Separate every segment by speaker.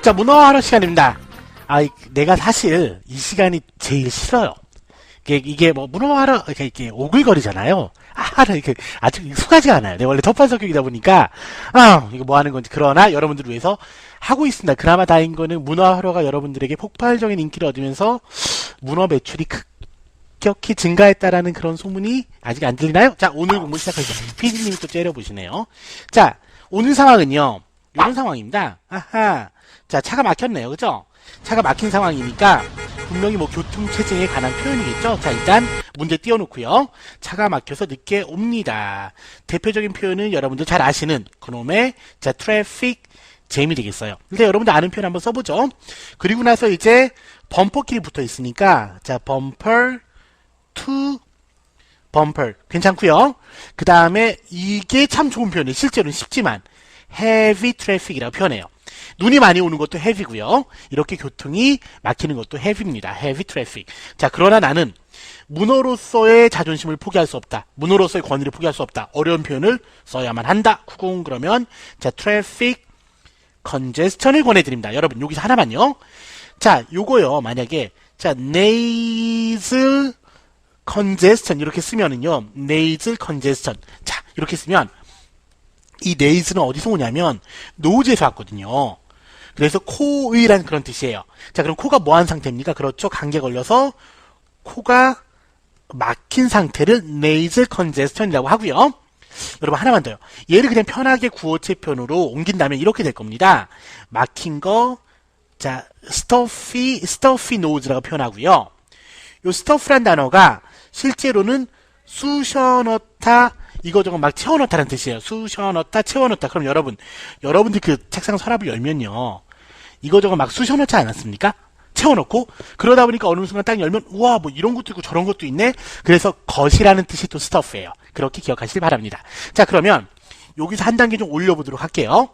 Speaker 1: 자, 문어하러 시간입니다. 내가 사실 이 시간이 제일 싫어요. 이게 뭐 문어하러 이렇게 오글거리잖아요. 이렇게 아직 익숙하지 않아요. 내가 원래 덮밥 성격이다 보니까 이거 뭐 하는 건지. 그러나 여러분들을 위해서 하고 있습니다. 그나마 다행인 거는 문어하러가 여러분들에게 폭발적인 인기를 얻으면서 문어 매출이 급격히 증가했다라는 그런 소문이 아직 안 들리나요? 자, 오늘 공부 시작하시죠. PD님이 또 째려보시네요. 자, 오늘 상황은요, 이런 상황입니다. 자, 차가 막혔네요. 그죠? 차가 막힌 상황이니까 분명히 뭐 교통체증에 관한 표현이겠죠? 자, 일단 문제 띄워놓고요. 차가 막혀서 늦게 옵니다. 대표적인 표현은 여러분들 잘 아시는 그놈의 자, 트래픽 잼이 되겠어요. 일단 여러분들 아는 표현 한번 써보죠. 그리고 나서 이제 범퍼끼리 붙어 있으니까 자, 범퍼 to 범퍼 괜찮고요. 그 다음에 이게 참 좋은 표현이에요. 실제로는 쉽지만 heavy traffic이라고 표현해요. 눈이 많이 오는 것도 heavy고요. 이렇게 교통이 막히는 것도 heavy입니다. heavy traffic. 자, 그러나 나는 문어로서의 자존심을 포기할 수 없다. 문어로서의 권위를 포기할 수 없다. 어려운 표현을 써야만 한다. 구공 그러면 자, traffic congestion을 권해드립니다. 여러분 여기서 하나만요. 자, 요거요. 만약에 자, nasal congestion 이렇게 쓰면은요. nasal congestion. 자, 이렇게 쓰면 이 nasal은 어디서 오냐면 노즈에서 왔거든요. 그래서 코의라는 그런 뜻이에요. 자, 그럼 코가 뭐한 상태입니까? 그렇죠. 감기에 걸려서 코가 막힌 상태를 nasal congestion이라고 하고요. 여러분 하나만 더요. 얘를 그냥 편하게 구어체 표현으로 옮긴다면 이렇게 될 겁니다. 막힌 거, 자, stuffy nose라고 표현하고요. 요 stuff란 단어가 실제로는 쑤셔넣다 이거저거 막 채워넣다는 뜻이에요. 쑤셔넣다, 채워넣다. 그럼 여러분들 그 책상 서랍을 열면요. 이거저거 막 쑤셔넣지 않았습니까? 채워넣고. 그러다 보니까 어느 순간 딱 열면, 우와, 뭐 이런 것도 있고 저런 것도 있네? 그래서 것이라는 뜻이 또 stuff예요. 그렇게 기억하시길 바랍니다. 자, 그러면 여기서 한 단계 좀 올려보도록 할게요.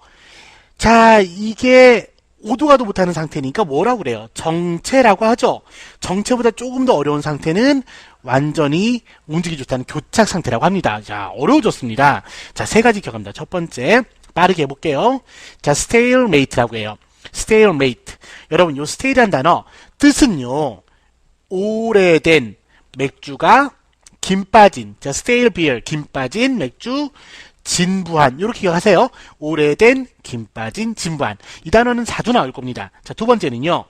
Speaker 1: 자, 이게 오도 가도 못하는 상태니까 뭐라고 그래요? 정체라고 하죠. 정체보다 조금 더 어려운 상태는 완전히 움직이지 못하는 교착 상태라고 합니다. 자, 어려워졌습니다. 자, 세 가지 기억합니다. 첫 번째, 빠르게 해볼게요. 자, stalemate라고 해요. stalemate. 여러분, 요 stale이라는 단어, 뜻은요, 오래된 맥주가 김 빠진, 자, stale beer, 김 빠진 맥주, 진부한, 이렇게 기억하세요. 오래된, 김 빠진, 진부한. 이 단어는 자주 나올 겁니다. 자, 두 번째는요.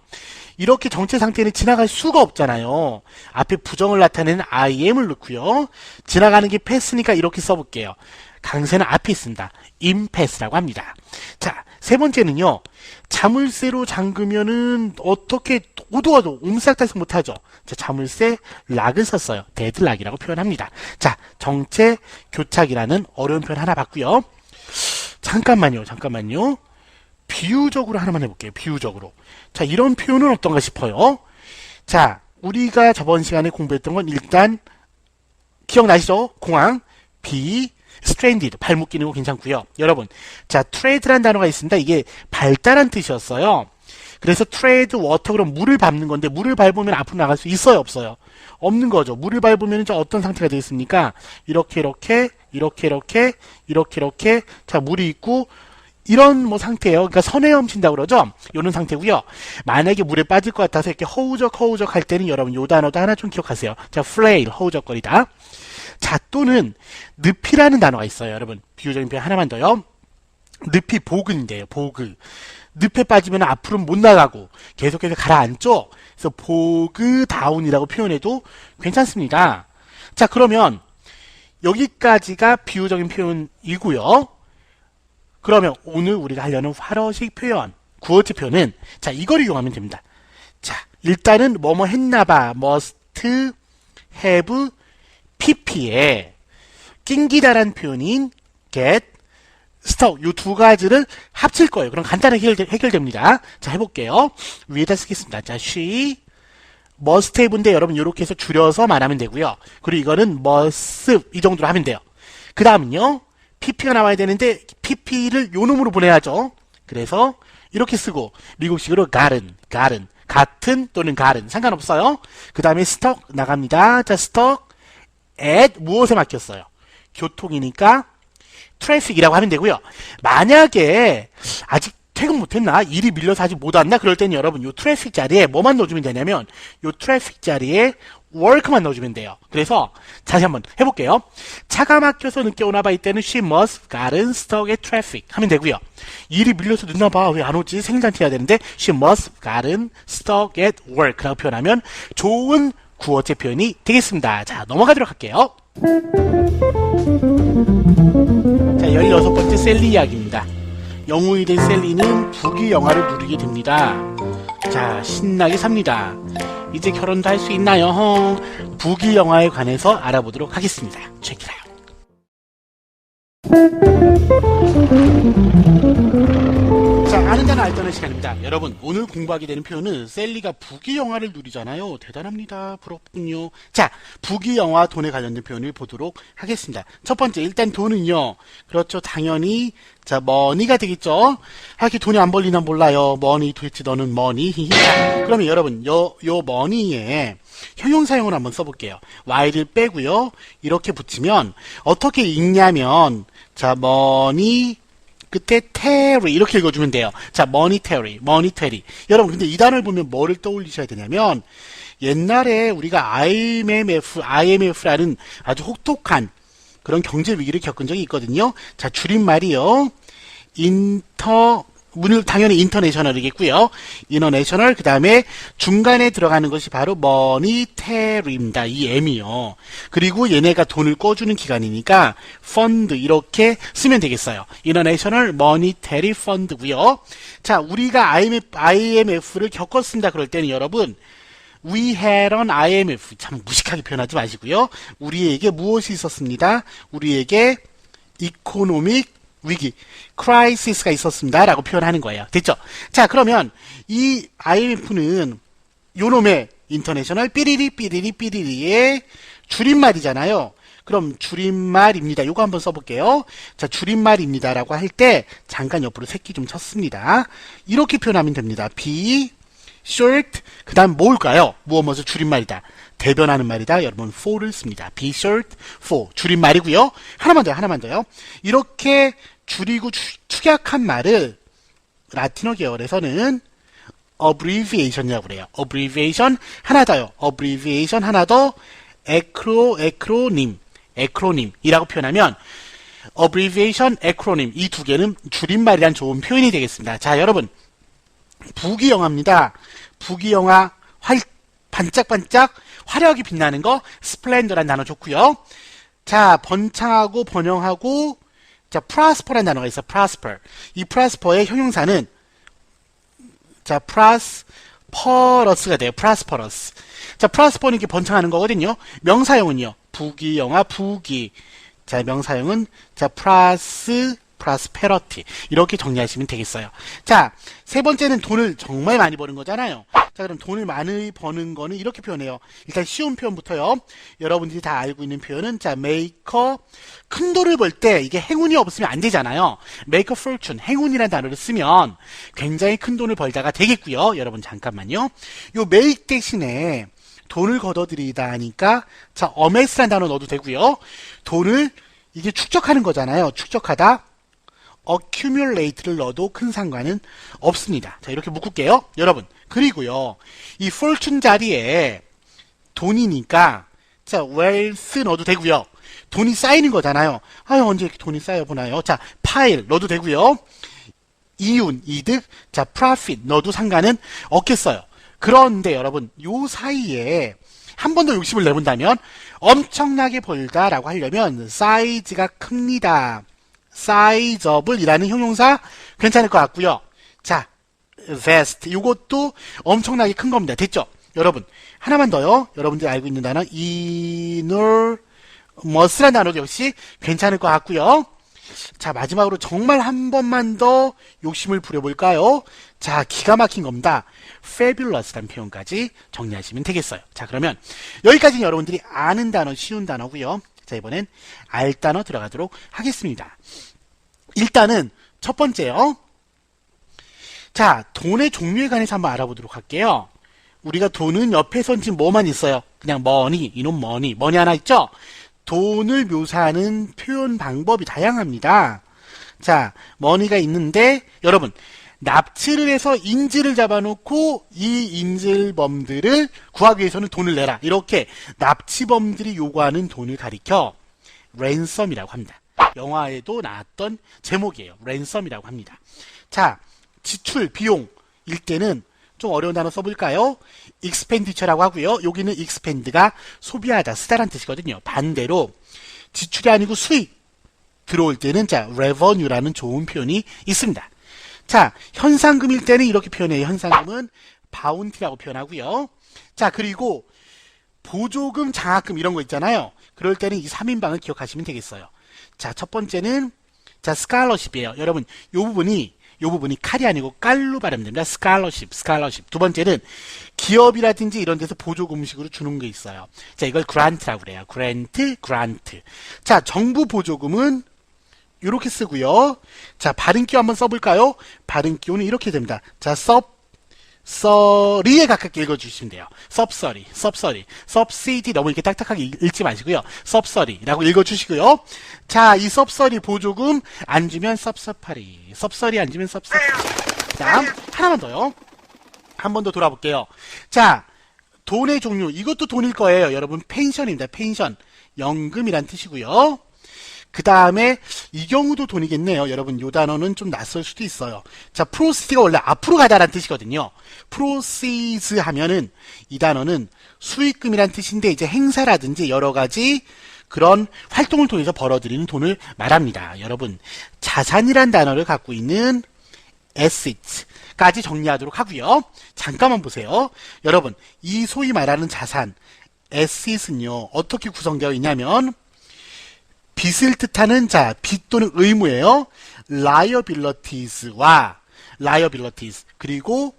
Speaker 1: 이렇게 정체 상태는 지나갈 수가 없잖아요. 앞에 부정을 나타내는 IM을 넣고요. 지나가는 게 패스니까 이렇게 써볼게요. 강세는 앞에 있습니다. 임패스라고 합니다. 자, 세 번째는요. 자물쇠로 잠그면은 어떻게 오도와도 옴싹달싹 못하죠. 자, 자물쇠 락을 썼어요. 데드락이라고 표현합니다. 자, 정체 교착이라는 어려운 표현 하나 봤고요. 잠깐만요. 비유적으로 하나만 해볼게요. 비유적으로. 자, 이런 표현은 어떤가 싶어요. 자, 우리가 저번 시간에 공부했던 건 일단 기억나시죠? 공항, stranded, 발목 끼는 거 괜찮고요. 여러분, 자, tread라는 단어가 있습니다. 이게 밟다란 뜻이었어요. 그래서 tread water, 그럼 물을 밟는 건데 물을 밟으면 앞으로 나갈 수 있어요, 없어요? 없는 거죠. 물을 밟으면 이제 어떤 상태가 되겠습니까? 이렇게 자, 물이 있고 이런 뭐 상태예요. 그러니까 선에 훔친다고 그러죠. 이런 상태고요. 만약에 물에 빠질 것 같아서 이렇게 허우적 할 때는 여러분 요 단어도 하나 좀 기억하세요. 자, flail, 허우적거리다. 자, 또는 늪이라는 단어가 있어요. 여러분, 비유적인 표현 하나만 더요. 늪이 보그인데요. 보그. 늪에 빠지면 앞으로 못 나가고 계속해서 가라앉죠. 그래서 보그 다운이라고 표현해도 괜찮습니다. 자, 그러면 여기까지가 비유적인 표현이고요. 그러면 오늘 우리가 하려는 활어식 표현, 구어체 표현은 자, 이걸 이용하면 됩니다. 자, 일단은 뭐뭐 했나봐, must have pp에 낑기다란 표현인 get, stuck, 요 두 가지를 합칠 거예요. 그럼 간단하게 해결됩니다. 자, 해볼게요. 위에다 쓰겠습니다. 자, she must have인데 여러분 이렇게 해서 줄여서 말하면 되고요. 그리고 이거는 must 이 정도로 하면 돼요. 그 다음은요. pp가 나와야 되는데 pp를 요 놈으로 보내야죠. 그래서 이렇게 쓰고 미국식으로 garden 같은 또는 garden 상관없어요. 그 다음에 stuck 나갑니다. 자, stuck at 무엇에 맡겼어요? 교통이니까 traffic이라고 하면 되고요. 만약에 아직 퇴근 못했나? 일이 밀려서 아직 못 왔나? 그럴 때는 여러분 요 traffic 자리에 뭐만 넣어주면 되냐면 요 traffic 자리에 work만 넣어주면 돼요. 그래서 다시 한번 해볼게요. 차가 막혀서 늦게 오나 봐. 이때는 she must gotten stuck at traffic 하면 되고요. 일이 밀려서 늦나 봐. 왜 안 오지? 생일잔치 해야 되는데 she must gotten stuck at work라고 표현하면 좋은 구어체 표현이 되겠습니다. 자, 넘어가도록 할게요. 자, 16번째 셀리 이야기입니다. 영웅이 된 셀리는 부귀 영화를 누리게 됩니다. 자, 신나게 삽니다. 이제 결혼도 할 수 있나요? 부귀 영화에 관해서 알아보도록 하겠습니다. Check it out. 자, 아는 단어 알다는 시간입니다. 여러분, 오늘 공부하게 되는 표현은 셀리가 부귀 영화를 누리잖아요. 대단합니다. 부럽군요. 자, 부귀 영화 돈에 관련된 표현을 보도록 하겠습니다. 첫 번째, 일단 돈은요. 그렇죠. 당연히 자, 머니가 되겠죠. 하긴 돈이 안 벌리나 몰라요. 머니 도대체 너는 머니. 그러면 여러분, 요 머니에 형용사용을 한번 써볼게요. y를 빼고요. 이렇게 붙이면 어떻게 읽냐면 자, 머니 끝에 테리 이렇게 읽어주면 돼요. 자, 머니테리. 여러분, 근데 이 단어를 보면 뭐를 떠올리셔야 되냐면 옛날에 우리가 IMF라는 아주 혹독한 그런 경제 위기를 겪은 적이 있거든요. 자, 줄임말이요. 문을 당연히 인터내셔널이겠고요. 이너내셔널 그 다음에 중간에 들어가는 것이 바로 머니테리입니다. 이 M이요. 그리고 얘네가 돈을 꿔주는 기관이니까 펀드 이렇게 쓰면 되겠어요. 이너내셔널 머니테리 펀드고요. 자, 우리가 IMF를 겪었습니다. 그럴 때는 여러분 We had an IMF. 참 무식하게 표현하지 마시고요. 우리에게 무엇이 있었습니다. 우리에게 이코노믹 위기, 크라이시스가 있었습니다. 라고 표현하는 거예요. 됐죠? 자, 그러면 이 IMF는 요놈의 인터내셔널 삐리리의 줄임말이잖아요. 그럼 줄임말입니다. 요거 한번 써볼게요. 자, 줄임말입니다. 라고 할 때 잠깐 옆으로 새끼 좀 쳤습니다. 이렇게 표현하면 됩니다. be short, 그 다음 뭘까요? 무엇 줄임말이다. 대변하는 말이다. 여러분, for를 씁니다. be short, for. 줄임말이고요. 하나만 더요. 이렇게 줄이고 축약한 말을 라틴어 계열에서는 abbreviation이라고 그래요. abbreviation 하나 더요. abbreviation 하나 더 acronym이라고 표현하면 abbreviation, acronym 이 두 개는 줄임말이란 좋은 표현이 되겠습니다. 자, 여러분, 부귀영화입니다. 부귀영화 반짝반짝 화려하게 빛나는 거 스플렌더란 단어 좋고요. 자, 번창하고 번영하고 자, prosper란 단어가 있어. prosper. 이 prosper의 형용사는 자, prosperous가 돼요. prosperous. 자, prosper는 이렇게 번창하는 거거든요. 명사형은요. 부귀영화 부귀. 자, 명사형은 자, prosperity 이렇게 정리하시면 되겠어요. 자, 세 번째는 돈을 정말 많이 버는 거잖아요. 자, 그럼 돈을 많이 버는 거는 이렇게 표현해요. 일단 쉬운 표현부터요. 여러분들이 다 알고 있는 표현은 자, 큰 돈을 벌 때 이게 행운이 없으면 안 되잖아요. make a fortune, 행운이라는 단어를 쓰면 굉장히 큰 돈을 벌다가 되겠고요. 여러분 잠깐만요. 요 make 대신에 돈을 걷어들이다 하니까 자, amass라는 단어 넣어도 되고요. 돈을 이게 축적하는 거잖아요. 축적하다. accumulate를 넣어도 큰 상관은 없습니다. 자, 이렇게 묶을게요. 여러분. 그리고요. 이 fortune 자리에 돈이니까 자, wealth 넣어도 되고요. 돈이 쌓이는 거잖아요. 아유, 언제 이렇게 돈이 쌓여보나요? 자, pile 넣어도 되고요. 이윤, 이득, 자, profit 넣어도 상관은 없겠어요. 그런데 여러분, 요 사이에 한 번 더 욕심을 내본다면 엄청나게 벌다라고 하려면 사이즈가 큽니다. sizable 이라는 형용사 괜찮을 것 같고요. 자, vast 이것도 엄청나게 큰 겁니다. 됐죠? 여러분 하나만 더요. 여러분들이 알고 있는 단어 enormous라는 단어도 역시 괜찮을 것 같고요. 자, 마지막으로 정말 한 번만 더 욕심을 부려볼까요? 자, 기가 막힌 겁니다. fabulous라는 표현까지 정리하시면 되겠어요. 자, 그러면 여기까지는 여러분들이 아는 단어, 쉬운 단어고요. 자, 이번엔 알 단어 들어가도록 하겠습니다. 일단은 첫 번째요. 자, 돈의 종류에 관해서 한번 알아보도록 할게요. 우리가 돈은 옆에선 지금 뭐만 있어요? 그냥 머니, 이놈 머니. 머니 하나 있죠? 돈을 묘사하는 표현 방법이 다양합니다. 자, 머니가 있는데, 여러분, 납치를 해서 인질을 잡아놓고 이 인질범들을 구하기 위해서는 돈을 내라. 이렇게 납치범들이 요구하는 돈을 가리켜 랜섬이라고 합니다. 영화에도 나왔던 제목이에요. 랜섬이라고 합니다. 자, 지출, 비용일 때는 좀 어려운 단어 써볼까요? expenditure라고 하고요. 여기는 expend가 소비하다, 쓰다란 뜻이거든요. 반대로 지출이 아니고 수익 들어올 때는 자, revenue라는 좋은 표현이 있습니다. 자, 현상금일 때는 이렇게 표현해요. 현상금은 bounty라고 표현하고요. 자, 그리고 보조금, 장학금 이런 거 있잖아요. 그럴 때는 이 3인방을 기억하시면 되겠어요. 자, 첫 번째는 자, scholarship이에요. 여러분, 요 부분이 칼이 아니고 깔로 발음됩니다. scholarship. 두 번째는 기업이라든지 이런 데서 보조금식으로 주는 게 있어요. 자, 이걸 grant라고 그래요. grant. 자, 정부 보조금은 이렇게 쓰고요. 자, 발음기호 한번 써볼까요? 발음기호는 이렇게 됩니다. 자, subsidy에 가깝게 읽어주시면 돼요. subsidy 너무 이렇게 딱딱하게 읽지 마시고요. subsidy라고 읽어주시고요. 자, 이 subsidy 보조금 안 주면 subsidy 안 주면 subsidy. 자, 하나만 더요. 한 번 더 돌아볼게요. 자, 돈의 종류, 이것도 돈일 거예요. 여러분, 펜션입니다. 펜션, 연금이란 뜻이고요. 그 다음에 이 경우도 돈이겠네요. 여러분, 요 단어는 좀 낯설 수도 있어요. 자, proceed가 원래 앞으로 가다라는 뜻이거든요. proceeds 하면은 이 단어는 수익금이란 뜻인데 이제 행사라든지 여러 가지 그런 활동을 통해서 벌어들이는 돈을 말합니다. 여러분, 자산이란 단어를 갖고 있는 assets까지 정리하도록 하고요. 잠깐만 보세요. 여러분, 이 소위 말하는 자산, assets는요, 어떻게 구성되어 있냐면 빚을 뜻하는 자, 빚 또는 의무예요. liabilities 그리고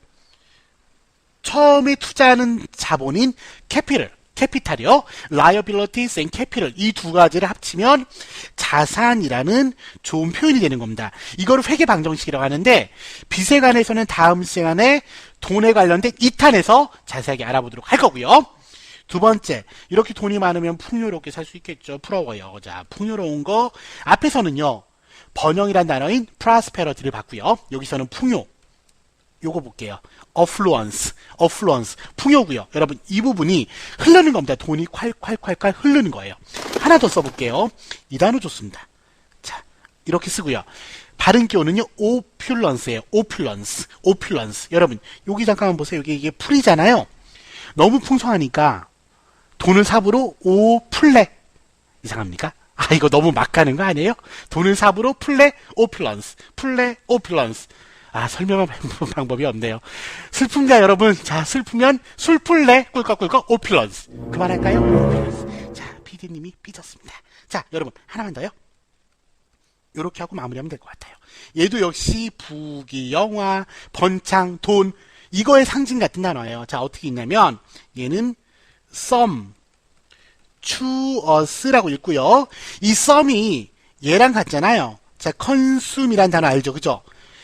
Speaker 1: 처음에 투자하는 자본인 캐피탈이요. liabilities and capital 이 두 가지를 합치면 자산이라는 좋은 표현이 되는 겁니다. 이거를 회계 방정식이라고 하는데 빚에 관해서는 다음 시간에 돈에 관련된 2탄에서 자세하게 알아보도록 할 거고요. 두 번째, 이렇게 돈이 많으면 풍요롭게 살 수 있겠죠. 부러워요. 자, 풍요로운 거 앞에서는요, 번영이란 단어인 prosperity를 봤고요. 여기서는 풍요, 요거 볼게요. affluence, 풍요고요. 여러분, 이 부분이 흐르는 겁니다. 돈이 콸콸콸콸 흐르는 거예요. 하나 더 써볼게요. 이 단어 좋습니다. 자, 이렇게 쓰고요. 발음 기호는요, opulence예요. opulence. 여러분, 여기 잠깐만 보세요. 여기 이게 풀이잖아요. 너무 풍성하니까 돈을 삽으로 오플레 이상합니까? 아, 이거 너무 막 가는 거 아니에요? 돈을 삽으로 플레 오플런스. 아, 설명할 방법이 없네요. 슬픕니다, 여러분. 자, 슬프면 술플레 꿀꺽꿀꺽 오플런스. 그만할까요? 오플런스. 자, PD님이 삐졌습니다. 자, 여러분, 하나만 더요. 요렇게 하고 마무리하면 될 것 같아요. 얘도 역시 부귀영화, 번창, 돈, 이거의 상징 같은 단어예요. 자, 어떻게 읽냐면 얘는 sum, to us라고 읽고요. 이 sum이 얘랑 같잖아요. 자, consume이란 단어 알죠? 그죠?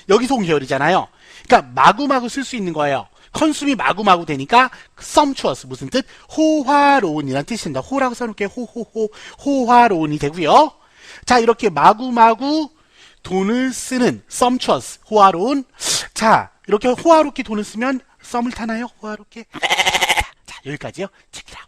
Speaker 1: 여기서 온 계열이잖아요. 그러니까 마구마구 쓸 수 있는 거예요. consume이 마구마구 되니까 sumptuous 무슨 뜻? 호화로운이란 뜻입니다. 호라고 써놓을게요. 호화로운이 되고요. 자, 이렇게 마구마구 돈을 쓰는 sumptuous, 호화로운. 자, 이렇게 호화롭게 돈을 쓰면 썸을 타나요? 호화롭게. 자, 여기까지요. 체크라우.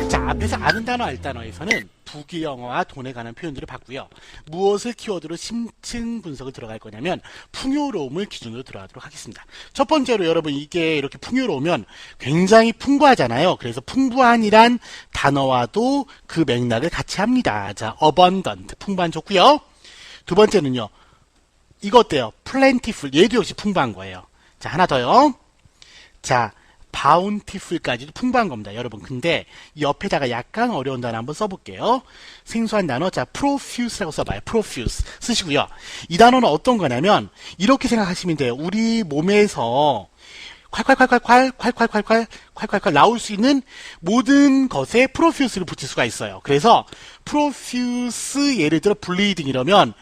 Speaker 1: 자, 앞에서 아는 단어 알 단어에서는 부귀영화와 돈에 관한 표현들을 봤고요. 무엇을 키워드로 심층 분석을 들어갈 거냐면 풍요로움을 기준으로 들어가도록 하겠습니다. 첫 번째로 여러분, 이게 이렇게 풍요로우면 굉장히 풍부하잖아요. 그래서 풍부한이란 단어와도 그 맥락을 같이 합니다. 자, abundant, 풍부한 좋고요. 두 번째는요, 이거 어때요? plentiful, 얘도 역시 풍부한 거예요. 자, 하나 더요. 자, bountiful까지도 풍부한 겁니다. 여러분, 근데 옆에다가 약간 어려운 단어 한번 써볼게요. 생소한 단어, 자, profuse라고 써봐요. profuse 쓰시고요. 이 단어는 어떤 거냐면 이렇게 생각하시면 돼요. 우리 몸에서 콸콸콸 나올 수 있는 모든 것에 프로퓨스를 붙일 수가 있어요. 그래서 프로퓨스 예를 들어 블리딩 이러면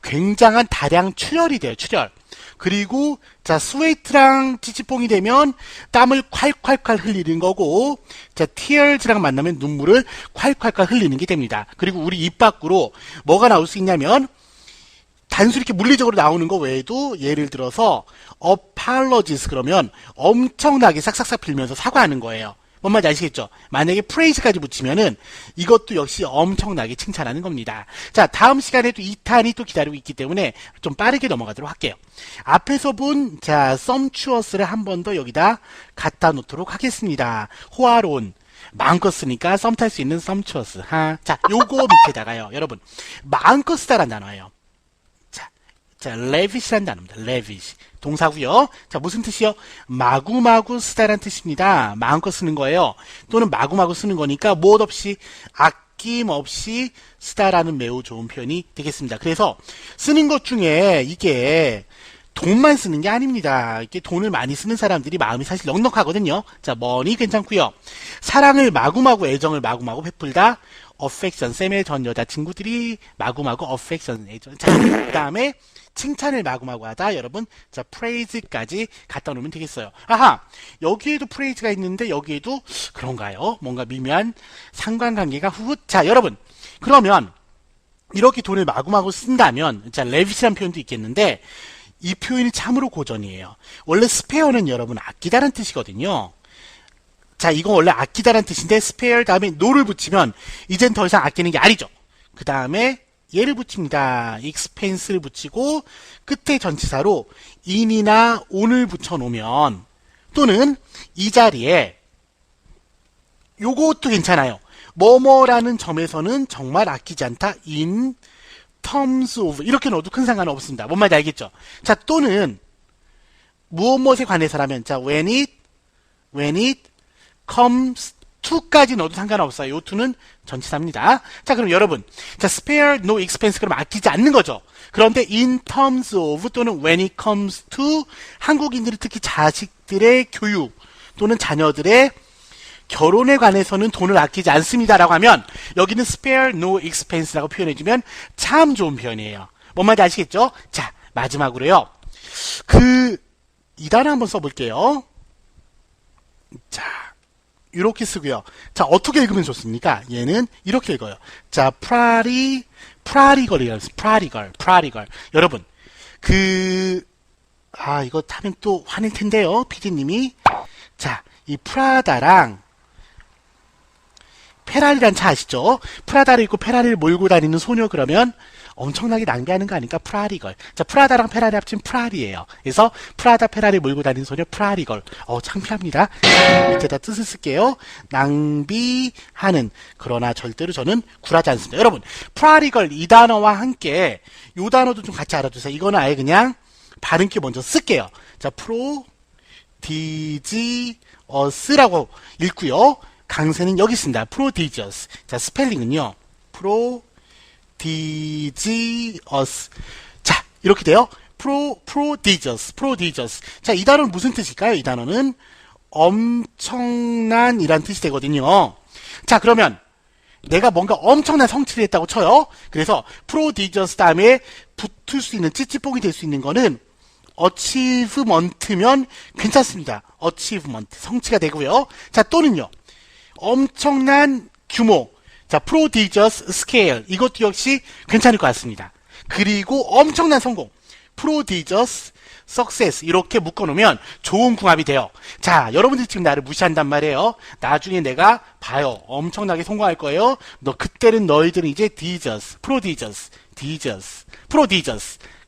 Speaker 1: 굉장한 다량 출혈이 돼요. 출혈. 그리고 자 스웨이트랑 찌찌뽕이 되면 땀을 콸콸콸 흘리는 거고 자 tears랑 만나면 눈물을 콸콸콸 흘리는 게 됩니다. 그리고 우리 입 밖으로 뭐가 나올 수 있냐면 단순히 이렇게 물리적으로 나오는 거 외에도 예를 들어서 apologies 그러면 엄청나게 싹싹싹 빌면서 사과하는 거예요. 뭔 말인지 아시겠죠? 만약에 praise까지 붙이면은 이것도 역시 엄청나게 칭찬하는 겁니다. 자, 다음 시간에도 2탄이 또 기다리고 있기 때문에 좀 빠르게 넘어가도록 할게요. 앞에서 본 자, sumptuous를 한 번 더 여기다 갖다 놓도록 하겠습니다. 호화로운 마음껏 쓰니까 썸 탈 수 있는 sumptuous. 자, 요거 밑에다가요. 여러분, 마음껏 쓰다란 단어예요. 자, lavish란 단어입니다. lavish. 동사고요. 자, 무슨 뜻이요? 마구마구 쓰다란 뜻입니다. 마음껏 쓰는 거예요. 또는 마구마구 쓰는 거니까 무엇 없이 아낌없이 쓰다라는 매우 좋은 표현이 되겠습니다. 그래서 쓰는 것 중에 이게 돈만 쓰는 게 아닙니다. 이렇게 돈을 많이 쓰는 사람들이 마음이 사실 넉넉하거든요. 자, money 괜찮고요. 사랑을 마구마구 애정을 마구마구 베풀다. affection. 쌤의 전 여자친구들이 마구마구 affection. 애정. 자, 그 다음에 칭찬을 마구마구 하다. 여러분, 자, praise까지 갖다 놓으면 되겠어요. 아하! 여기에도 praise가 있는데 여기에도 그런가요? 뭔가 미묘한 상관관계가 자, 여러분. 그러면 이렇게 돈을 마구마구 쓴다면 자, lavish란 표현도 있겠는데 이 표현이 참으로 고전이에요. 원래 spare는 여러분 아끼다란 뜻이거든요. 자, 이건 원래 아끼다란 뜻인데 spare 다음에 no를 붙이면 이젠 더 이상 아끼는 게 아니죠. 그 다음에 얘를 붙입니다. expense를 붙이고 끝에 전치사로 in이나 on을 붙여놓으면 또는 이 자리에 요것도 괜찮아요. 뭐뭐라는 점에서는 정말 아끼지 않다. in terms of 이렇게 넣어도 큰 상관은 없습니다. 뭔 말인지 알겠죠? 자, 또는 무엇에 관해서라면 자, when it comes to까지 넣어도 상관없어요. 요 to는 전치사입니다. 자, 그럼 여러분, 자, spare no expense 그럼 아끼지 않는 거죠. 그런데 in terms of 또는 when it comes to 한국인들이 특히 자식들의 교육 또는 자녀들의 결혼에 관해서는 돈을 아끼지 않습니다라고 하면 여기는 spare no expense라고 표현해주면 참 좋은 표현이에요. 뭔 말인지 아시겠죠? 자, 마지막으로요. 이 단어 한번 써볼게요. 자, 이렇게 쓰고요. 자, 어떻게 읽으면 좋습니까? 얘는 이렇게 읽어요. 자, prodigal이라고 했어요. prodigal. 여러분, 이거 하면 또 화낼 텐데요. PD님이. 자, 이 프라다랑 페라리란 차 아시죠? 프라다를 입고 페라리를 몰고 다니는 소녀 그러면 엄청나게 낭비하는 거 아닙니까? 프라리걸. 자, 프라다랑 페라리 합친 프라리예요. 그래서 프라다 페라리 몰고 다니는 소녀 프라리걸. 창피합니다. 밑에다 뜻을 쓸게요. 낭비하는. 그러나 절대로 저는 굴하지 않습니다. 여러분, 프라리걸 이 단어와 함께 이 단어도 좀 같이 알아두세요. 이거는 아예 그냥 발음기 먼저 쓸게요. 자, prodigious.라고 읽고요. 강세는 여기 있습니다. prodigious. 자, 스펠링은요. prodigious. 자, 이렇게 돼요. prodigious. 자, 이 단어는 무슨 뜻일까요? 이 단어는 엄청난이란 뜻이 되거든요. 자, 그러면 내가 뭔가 엄청난 성취를 했다고 쳐요. 그래서 prodigious 다음에 붙을 수 있는 찌찌뽕이 될 수 있는 거는 achievement면 괜찮습니다. achievement. 성취가 되고요. 자, 또는요. 엄청난 규모. 자, prodigious scale. 이것도 역시 괜찮을 것 같습니다. 그리고 엄청난 성공. prodigious success. 이렇게 묶어놓으면 좋은 궁합이 돼요. 자, 여러분들이 지금 나를 무시한단 말이에요. 나중에 내가 봐요. 엄청나게 성공할 거예요. 그때는 너희들은 이제 prodigious.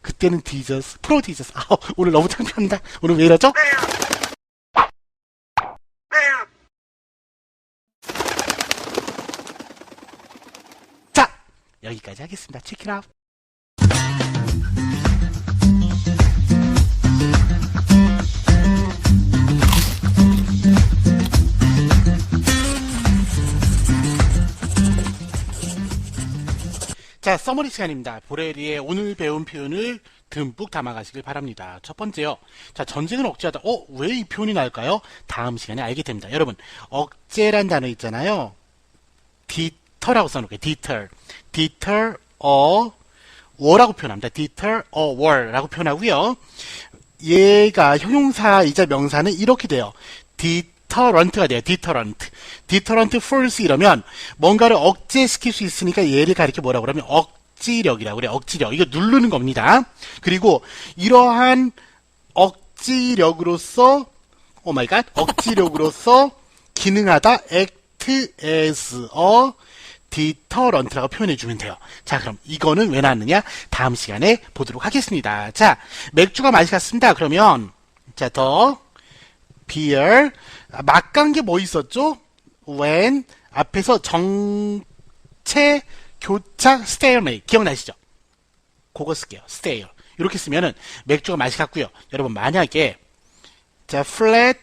Speaker 1: 그때는 prodigious. 오늘 너무 창피합니다. 오늘 왜 이러죠? 여기까지 하겠습니다. Check it out. 자, 서머리 시간입니다. 보레리의 오늘 배운 표현을 듬뿍 담아가시길 바랍니다. 첫 번째요. 자, 전쟁을 억제하다. 왜 이 표현이 나올까요? 다음 시간에 알게 됩니다. 여러분, 억제란 단어 있잖아요. deter라고 써놓을게요. deter war라고 표현합니다. deter war라고 표현하고요. 얘가 형용사이자 명사는 이렇게 돼요. deterrent가 돼요. deterrent force 이러면 뭔가를 억제시킬 수 있으니까 얘를 가리켜 뭐라고 그러면 억지력이라고 그래요. 억지력. 이거 누르는 겁니다. 그리고 이러한 억지력으로서 억지력으로서 기능하다 act as a deterrent라고 표현해주면 돼요. 자, 그럼 이거는 왜 나왔느냐? 다음 시간에 보도록 하겠습니다. 자, 맥주가 맛있었습니다. 그러면 자, 더 beer 막간 게 뭐 있었죠? when 앞에서 정체 교착 stalemate 기억나시죠? 그거 쓸게요. stale 이렇게 쓰면은 맥주가 맛있었고요. 여러분 만약에 자 flat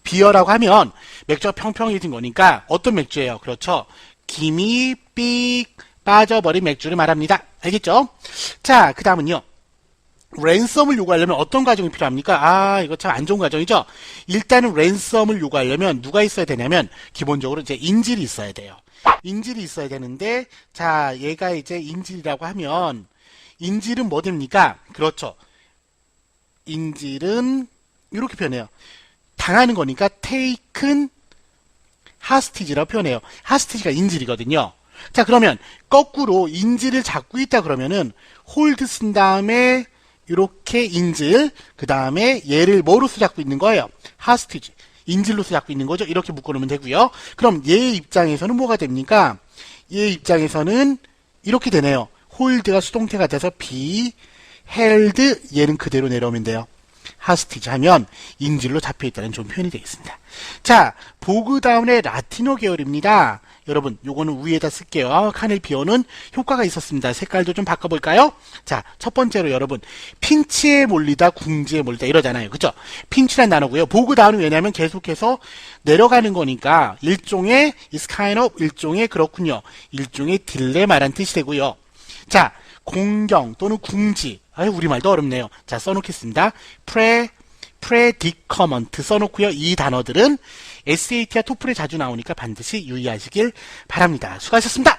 Speaker 1: beer라고 하면 맥주가 평평해진 거니까 어떤 맥주예요? 그렇죠? 김이 삑 빠져버린 맥주를 말합니다. 알겠죠? 자, 그 다음은요. 랜섬을 요구하려면 어떤 과정이 필요합니까? 이거 참 안 좋은 과정이죠? 일단은 랜섬을 요구하려면 누가 있어야 되냐면 기본적으로 이제 인질이 있어야 돼요. 인질이 있어야 되는데 자, 얘가 이제 인질이라고 하면 인질은 뭐 됩니까? 그렇죠. 인질은 이렇게 표현해요. 당하는 거니까 taken 하스티지라고 표현해요. 하스티지가 인질이거든요. 자, 그러면 거꾸로 인질을 잡고 있다 그러면은 홀드 쓴 다음에 이렇게 인질, 그 다음에 얘를 뭐로서 잡고 있는 거예요? 하스티지. 인질로서 잡고 있는 거죠. 이렇게 묶어놓으면 되고요. 그럼 얘 입장에서는 뭐가 됩니까? 얘 입장에서는 이렇게 되네요. 홀드가 수동태가 돼서 be held 얘는 그대로 내려오면 돼요. 하스티지 하면 인질로 잡혀있다는 좋은 표현이 되겠습니다. 자, 보그 다운의 라틴어 계열입니다. 여러분, 요거는 위에다 쓸게요. 칸을 비워는 효과가 있었습니다. 색깔도 좀 바꿔볼까요? 자, 첫 번째로 여러분, 핀치에 몰리다, 궁지에 몰리다 이러잖아요. 그죠? 핀치란 단어고요. 보그 다운은 왜냐면 계속해서 내려가는 거니까 일종의 is kind of 일종의 그렇군요. 일종의 딜레마란 뜻이 되고요. 자, 공경 또는 궁지. 우리말도 어렵네요. 자, 써놓겠습니다. predicament 써놓고요. 이 단어들은 SAT와 토플에 자주 나오니까 반드시 유의하시길 바랍니다. 수고하셨습니다.